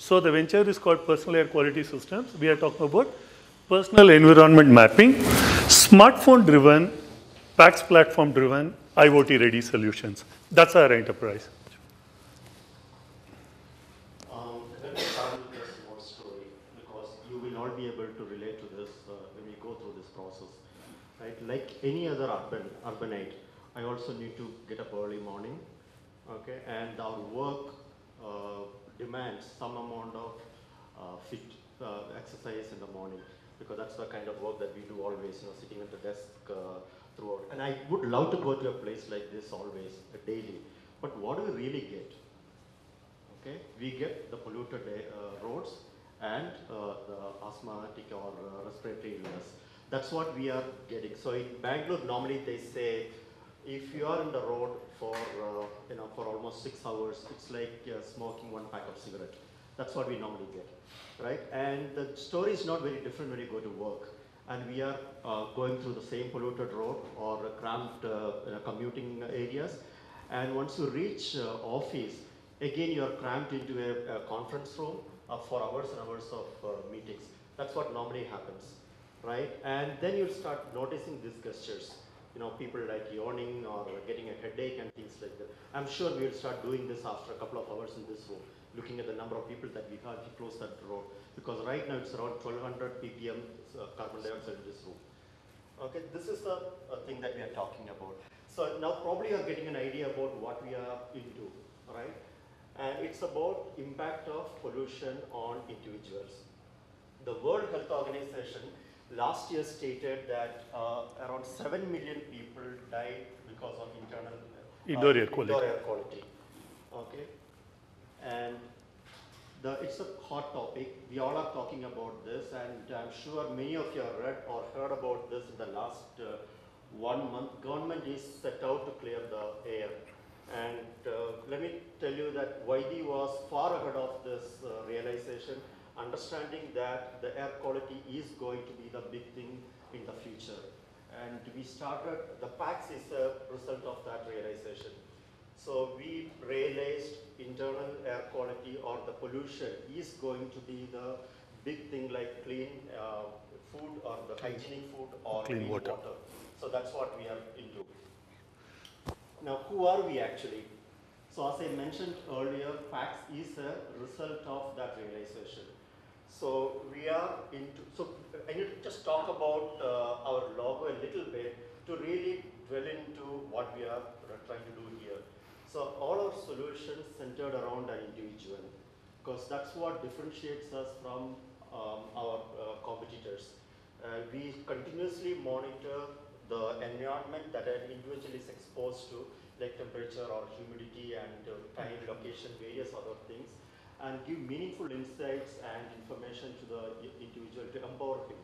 So the venture is called Personal Air Quality Systems. We are talking about personal environment mapping, smartphone-driven, PACS platform-driven, IoT-ready solutions. That's our enterprise. Let me start with a small story, because you will not be able to relate to this when we go through this process. Right? Like any other urbanite, I also need to get up early morning, okay? And our work demands some amount of fit exercise in the morning, because that's the kind of work that we do always, sitting at the desk throughout. And I would love to go to a place like this always, daily. But what do we really get? Okay, we get the polluted roads and the asthmatic or respiratory illness. That's what we are getting. So in Bangalore, normally they say, if you are in the road for for almost 6 hours, it's like smoking 1 pack of cigarette. That's what we normally get, right? And the story is not very different when you go to work. And we are going through the same polluted road or cramped commuting areas. And once you reach office, again you are cramped into a conference room for hours and hours of meetings. That's what normally happens, right? And then you start noticing these gestures. People like yawning or getting a headache and things like that. I'm sure we'll start doing this after a couple of hours in this room, looking at the number of people that we have to close that road. Because right now it's around 1200 ppm carbon dioxide in this room. Okay, this is the thing that we are talking about. So now probably you're getting an idea about what we are into, right? And it's about impact of pollution on individuals. The World Health Organization last year stated that around 7 million people died because of indoor air quality. Okay, and it's a hot topic. We all are talking about this, and I'm sure many of you have read or heard about this in the last 1 month. Government is set out to clear the air. And let me tell you that YD was far ahead of this realization, understanding that the air quality is going to be the big thing in the future. And we started, the PACS is a result of that realization. So we realized internal air quality or the pollution is going to be the big thing, like clean food or the hygienic food or clean water. So that's what we are into. Now, who are we actually? So as I mentioned earlier, PACS is a result of that realization. So we are into, so I need to just talk about our logo a little bit to really dwell into what we are trying to do here. So all our solutions centered around an individual, because that's what differentiates us from our competitors. We continuously monitor the environment that an individual is exposed to, like temperature or humidity and time, location, various other things, and give meaningful insights and information to the individual to empower him.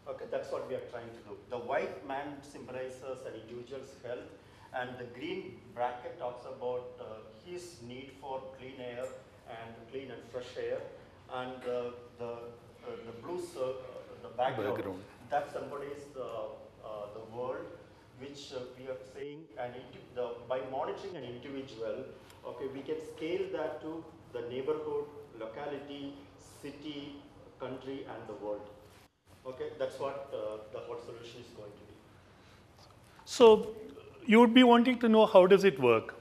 Okay, that's what we are trying to do. The white man symbolizes an individual's health, and the green bracket talks about his need for clean air and clean and fresh air, and the blue, the background, that symbolises the world, which we are saying, and by monitoring an individual, okay, we can scale that to the neighborhood, locality, city, country, and the world. Okay, that's what the whole solution is going to be. So you would be wanting to know how does it work.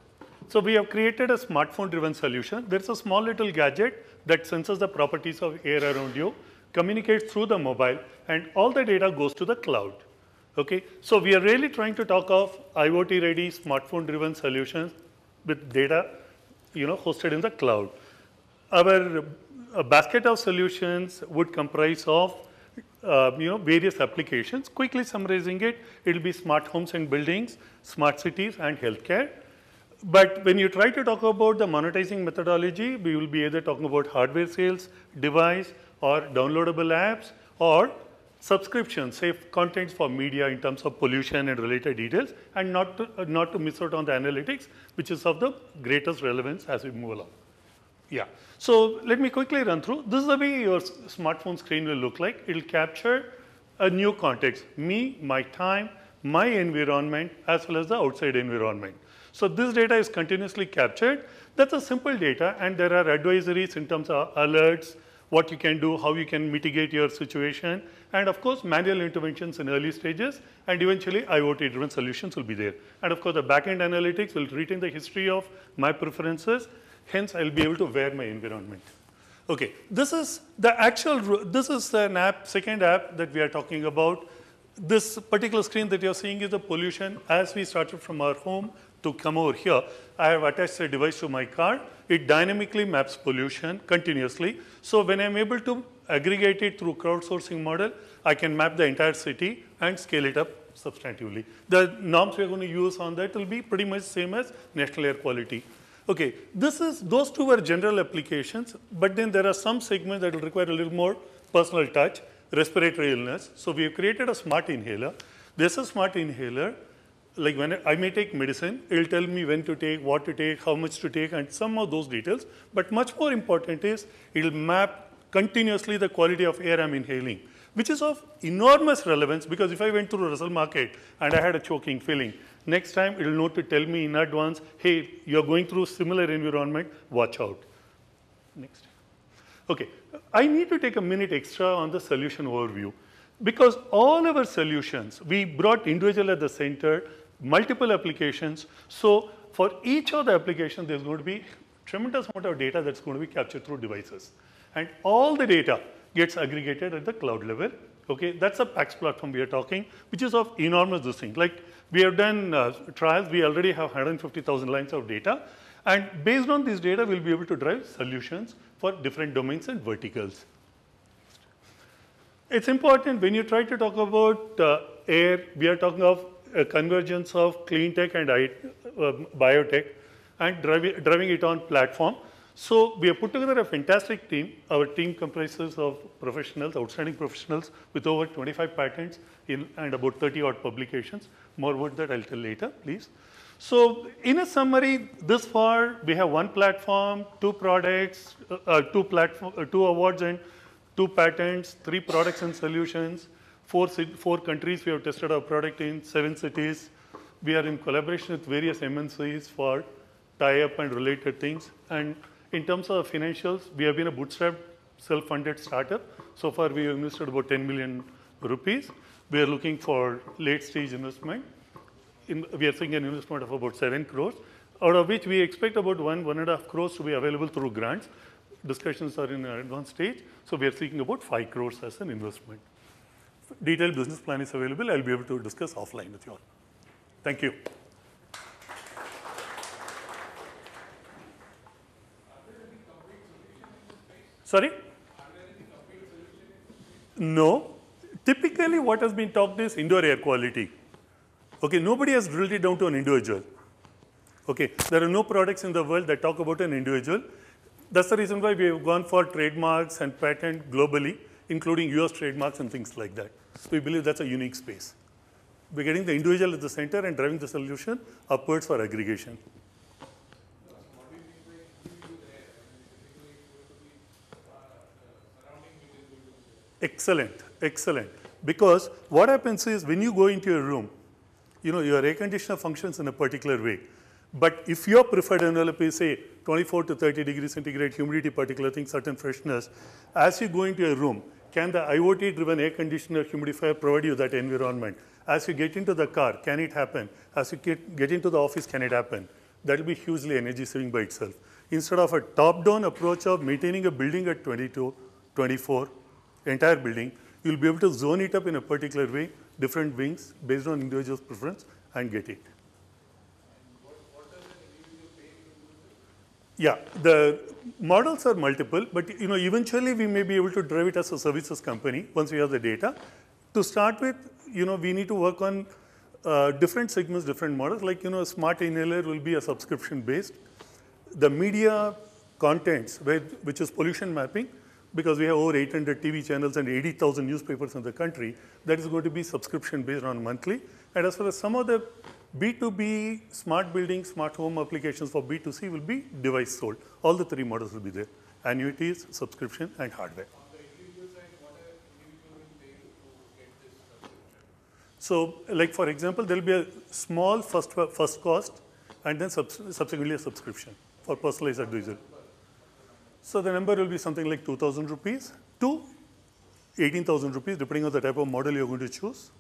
So we have created a smartphone-driven solution. There's a small little gadget that senses the properties of air around you, communicates through the mobile, and all the data goes to the cloud. Okay, so we are really trying to talk of IoT-ready, smartphone-driven solutions with data, hosted in the cloud. Our basket of solutions would comprise of, various applications. Quickly summarizing it, it'll be smart homes and buildings, smart cities, and healthcare. But when you try to talk about the monetizing methodology, we will be either talking about hardware sales, device, or downloadable apps, or subscriptions, say contents for media in terms of pollution and related details, and not to miss out on the analytics, which is of the greatest relevance as we move along. Yeah. So let me quickly run through. This is the way your smartphone screen will look like. It will capture a new context, me, my time, my environment, as well as the outside environment. So this data is continuously captured. That's a simple data, and there are advisories in terms of alerts, what you can do, how you can mitigate your situation, and of course, manual interventions in early stages, and eventually IoT-driven solutions will be there. And of course, the backend analytics will retain the history of my preferences, hence I'll be able to wear my environment. Okay, this is the actual, this is an app, second app that we are talking about. This particular screen that you're seeing is the pollution. As we started from our home to come over here, I have attached a device to my car. It dynamically maps pollution continuously. So when I'm able to aggregate it through crowdsourcing model, I can map the entire city and scale it up substantively. The norms we're going to use on that will be pretty much same as national air quality. Okay, those two were general applications, but then there are some segments that will require a little more personal touch, respiratory illness. So we have created a smart inhaler. This is a smart inhaler. Like when I may take medicine, it will tell me when to take, what to take, how much to take, and some of those details. But much more important is it will map continuously the quality of air I'm inhaling, which is of enormous relevance, because if I went through Russell Market and I had a choking feeling, next time it will know to tell me in advance, hey, you're going through similar environment, watch out. Next. Okay, I need to take a minute extra on the solution overview, because all our solutions, we brought individual at the center, multiple applications. So for each of the applications, there's going to be tremendous amount of data that's going to be captured through devices. And all the data gets aggregated at the cloud level. Okay, that's a PAX platform we are talking, which is of enormous this thing. Like we have done trials, we already have 150,000 lines of data. And based on this data, we'll be able to drive solutions for different domains and verticals. It's important when you try to talk about air, we are talking of a convergence of clean tech and biotech and driving it on platform. So we have put together a fantastic team. Our team comprises of professionals, outstanding professionals with over 25 patents and about 30 odd publications. More about that I'll tell later, please. So in a summary, this far we have one platform, two products, two awards and 2 patents, 3 products and solutions, 4 countries we have tested our product in, 7 cities. We are in collaboration with various MNCs for tie-up and related things. And in terms of financials, we have been a bootstrapped, self-funded startup. So far, we have invested about 10 million rupees. We are looking for late-stage investment. We are seeing an investment of about 7 crores, out of which we expect about 1.5 crores to be available through grants. Discussions are in an advanced stage, so we are seeking about 5 crores as an investment. Detailed business plan is available. I'll be able to discuss offline with you all. Thank you. Sorry? No. Typically, what has been talked is indoor air quality. Okay, nobody has drilled it down to an individual. Okay, there are no products in the world that talk about an individual. That's the reason why we have gone for trademarks and patent globally, including US trademarks and things like that. We believe that's a unique space. We're getting the individual at the center and driving the solution upwards for aggregation. Excellent, excellent. Because what happens is when you go into a room, you know, your air conditioner functions in a particular way. But if your preferred envelope is, say, 24 to 30 degrees centigrade, humidity, particular things, certain freshness, as you go into a room, can the IoT-driven air conditioner humidifier provide you that environment? As you get into the car, can it happen? As you get into the office, can it happen? That will be hugely energy saving by itself. Instead of a top-down approach of maintaining a building at 22, 24, entire building, you'll be able to zone it up in a particular way, different wings, based on individual's preference, and get it. Yeah, the models are multiple, but you know, eventually we may be able to drive it as a services company once we have the data. To start with, you know, we need to work on different segments, different models. Like, you know, a smart inhaler will be a subscription based. The media contents, which is pollution mapping, because we have over 800 TV channels and 80,000 newspapers in the country, that is going to be subscription based on monthly. And as far as some of the B2B, smart building, smart home applications for B2C will be device sold. All the 3 models will be there: annuities, subscription, and hardware. On the individual side, what an individual will pay to get this subscription? So, like for example, there will be a small first cost and then subsequently a subscription for personalized advisory. So the number will be something like 2,000 rupees to 18,000 rupees, depending on the type of model you're going to choose.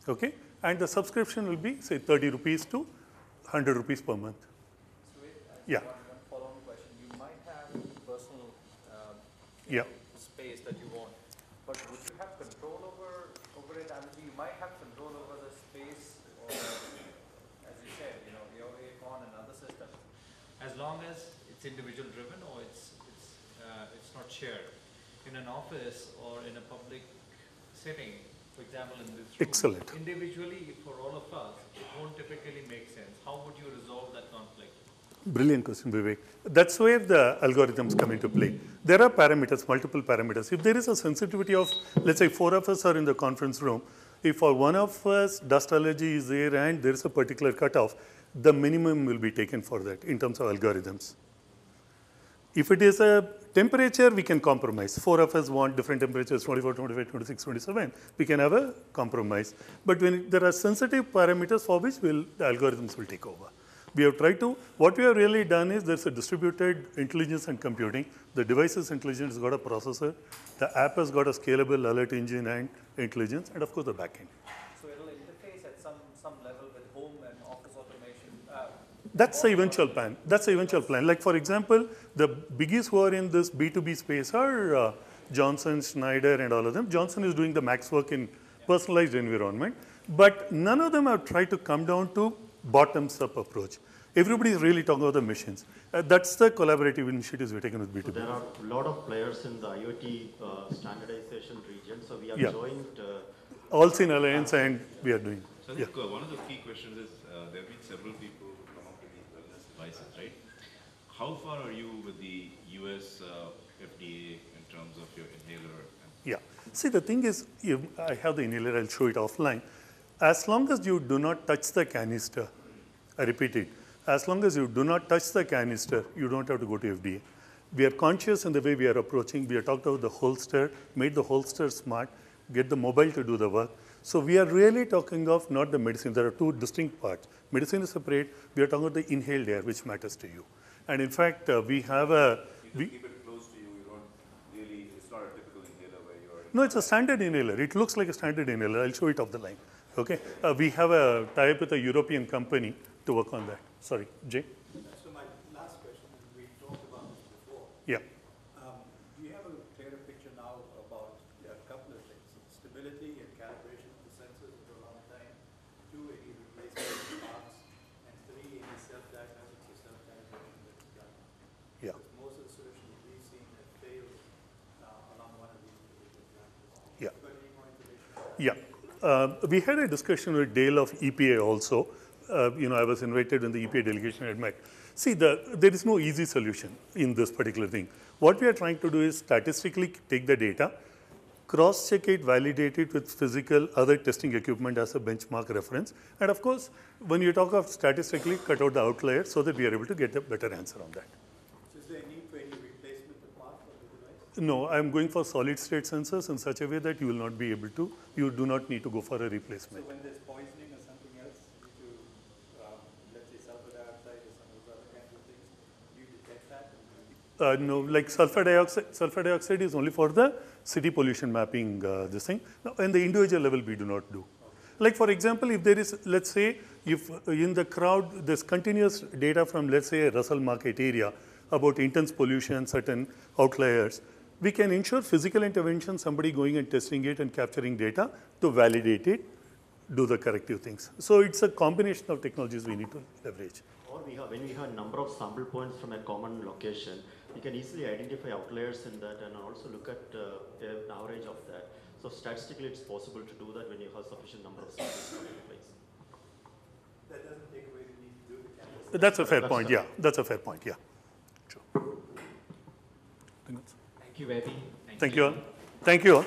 Okay? And the subscription will be, say, 30 rupees to 100 rupees per month. Yeah. One follow-on question. You might have personal Yeah. space that you want, but would you have control over it? I mean, you might have control over the space, or as you said, your Aircon and other systems, as long as it's individual driven or it's not shared. In an office or in a public setting, for example, in this room, Excellent. individually for all of us, it won't typically make sense. How would you resolve that conflict? Brilliant question, Vivek. That's where the algorithms come into play. There are parameters, multiple parameters. If there is a sensitivity of, let's say 4 of us are in the conference room, if for one of us dust allergy is there and there is a particular cutoff, the minimum will be taken for that in terms of algorithms. If it is a temperature, we can compromise. 4 of us want different temperatures, 24, 25, 26, 27. We can have a compromise. But when there are sensitive parameters for which the algorithms will take over. We have tried to, what we have really done is there's a distributed intelligence and computing. The device's intelligence has got a processor. The app has got a scalable alert engine and intelligence, and of course the backend. So it'll interface at some level with home and office automation. That's the eventual plan. That's the eventual plan. Like for example, the biggies who are in this B2B space are Johnson, Schneider, and all of them. Johnson is doing the max work in personalized environment, but none of them have tried to come down to bottoms-up approach. Everybody is really talking about the machines. That's the collaborative initiatives we've taken with B2B. So there are a lot of players in the IoT standardization region. So we have joined. Also in Alliance, and we are doing. So I think one of the key questions is there have been several people who come up with these wellness devices, right? How far are you with the US FDA in terms of your inhaler? Yeah. See, the thing is, I have the inhaler, I'll show it offline. As long as you do not touch the canister, I repeat it, as long as you do not touch the canister, you don't have to go to FDA. We are conscious in the way we are approaching. We have talked about the holster, made the holster smart, get the mobile to do the work. So we are really talking of not the medicine. There are two distinct parts. Medicine is separate. We are talking about the inhaled air, which matters to you. And in fact, we have a... You keep it close to you. You don't really, it's not a typical inhaler where you are... No, it's a standard inhaler. It looks like a standard inhaler. I'll show it off the line. Okay. We have a tie-up with a European company to work on that. Sorry, Jay? So my last question, we talked about this before. Yeah. Do you have a clearer picture now about a couple of things? Stability and calibration of the sensors over a long time. 2, any replacement of parts. And 3, any self-diagnosis or self-calibration that's done. Yeah. Because most of the solutions we've seen have failed along one of these particular branches. Yeah. Got any more information? Yeah. We had a discussion with Dale of EPA also. I was invited when the EPA delegation had met. See, there is no easy solution in this particular thing. What we are trying to do is statistically take the data, cross-check it, validate it with physical other testing equipment as a benchmark reference. And of course, when you talk of statistically, cut out the outliers so that we are able to get a better answer on that. So is there a need for any replacement of parts of the device? No, I'm going for solid state sensors in such a way that you will not be able to, you do not need to go for a replacement. So when there's poisoning or something else due to, let's say, sulfur dioxide or some of those other kinds of things, do you detect that? No, like sulfur dioxide is only for the city pollution mapping, this thing. Now, in the individual level, we do not do. Like for example, if there is, let's say, if in the crowd, there's continuous data from, let's say, a Russell Market area about intense pollution, certain outliers, we can ensure physical intervention, somebody going and testing it and capturing data to validate it, do the corrective things. So it's a combination of technologies we need to leverage. Or when we have a number of sample points from a common location, we can easily identify outliers in that and also look at an average of that. So statistically, it's possible to do that when you have sufficient number of samples in one place. That doesn't take away the need to do the canvas. That's a fair point, yeah. That's a fair point, yeah. Sure. Thank you, Eddie. Thank you all. Thank you all.